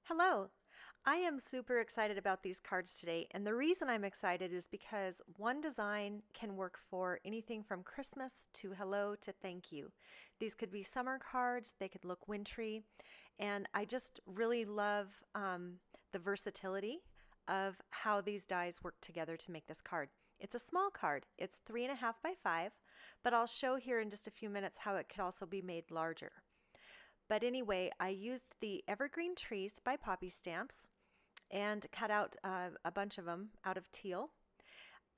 Hello! I am super excited about these cards today, and the reason I'm excited is because one design can work for anything from Christmas to hello to thank you. These could be summer cards, they could look wintry, and I just really love the versatility of how these dies work together to make this card. It's a small card, it's 3.5 by 5, but I'll show here in just a few minutes how it could also be made larger. But anyway, I used the Evergreen Trees by Poppy Stamps and cut out a bunch of them out of teal.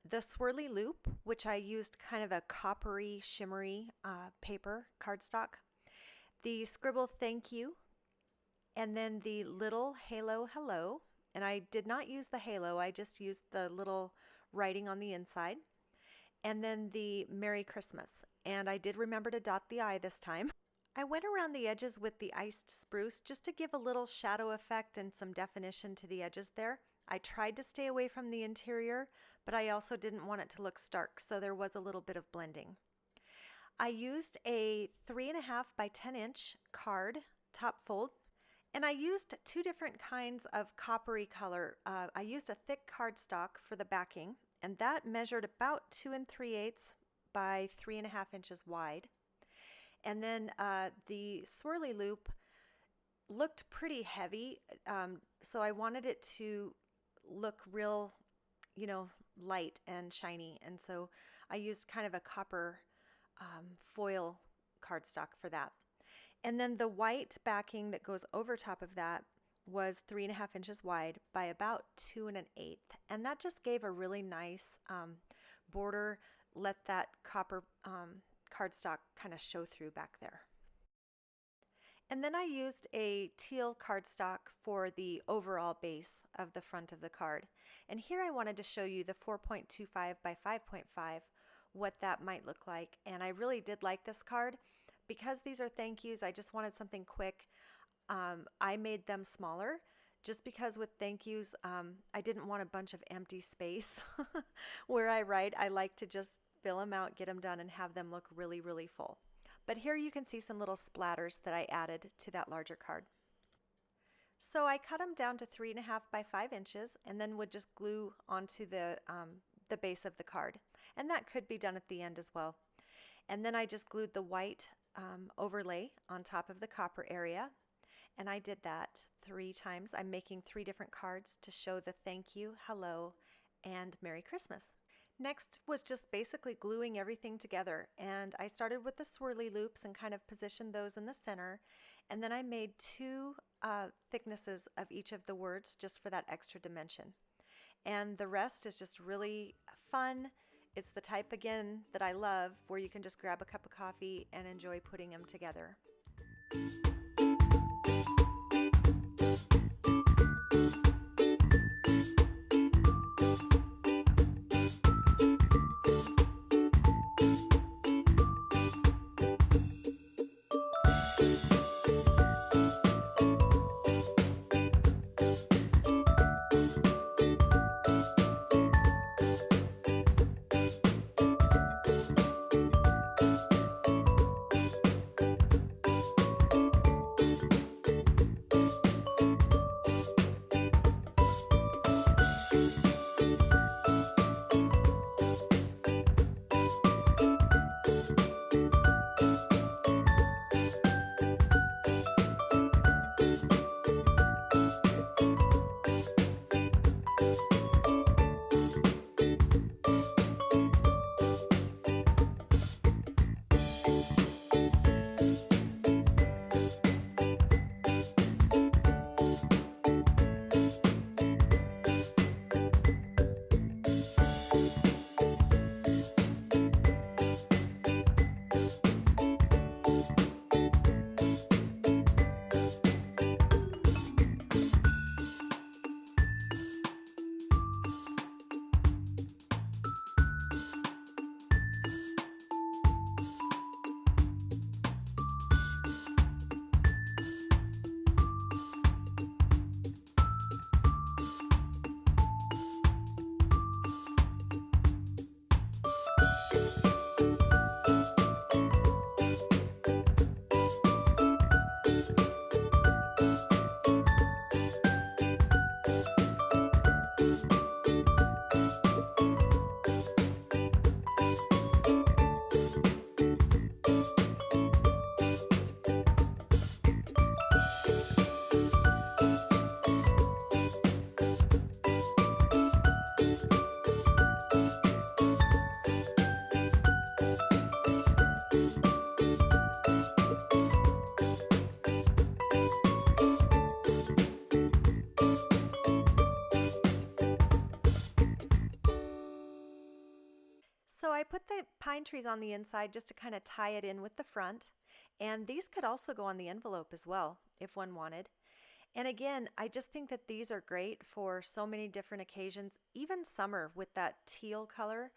The Swirly Loop, which I used kind of a coppery, shimmery paper cardstock. The Scribble Thank You, and then the little Halo Hello. And I did not use the halo, I just used the little writing on the inside. And then the Merry Christmas. And I did remember to dot the I this time. I went around the edges with the iced spruce just to give a little shadow effect and some definition to the edges there. I tried to stay away from the interior, but I also didn't want it to look stark, so there was a little bit of blending. I used a 3.5 by 10 inch card, top fold, and I used two different kinds of coppery color. I used a thick cardstock for the backing, and that measured about 2 3/8 by 3.5 inches wide. And then the swirly loop looked pretty heavy, so I wanted it to look real, light and shiny. And so I used kind of a copper foil cardstock for that. And then the white backing that goes over top of that was 3.5 inches wide by about 2 1/8. And that just gave a really nice border, let that copper cardstock kind of show through back there. And then I used a teal cardstock for the overall base of the front of the card. And here I wanted to show you the 4.25 by 5.5, what that might look like. And I really did like this card. Because these are thank yous, I just wanted something quick. I made them smaller just because with thank yous, I didn't want a bunch of empty space where I write. I like to just fill them out, get them done, and have them look really, really full. But here you can see some little splatters that I added to that larger card. So I cut them down to 3.5 by 5 inches and then would just glue onto the base of the card. And that could be done at the end as well. And then I just glued the white overlay on top of the copper area. And I did that 3 times. I'm making 3 different cards to show the thank you, hello, and Merry Christmas. Next was just basically gluing everything together, and I started with the swirly loops and kind of positioned those in the center, and then I made 2 thicknesses of each of the words just for that extra dimension. And the rest is just really fun. It's the type, again, that I love, where you can just grab a cup of coffee and enjoy putting them together. put the pine trees on the inside just to kind of tie it in with the front. And these could also go on the envelope as well, if one wanted. And again, I just think that these are great for so many different occasions, even summer with that teal color.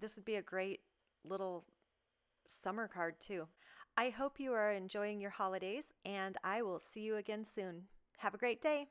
This would be a great little summer card too. I hope you are enjoying your holidays, and I will see you again soon. Have a great day.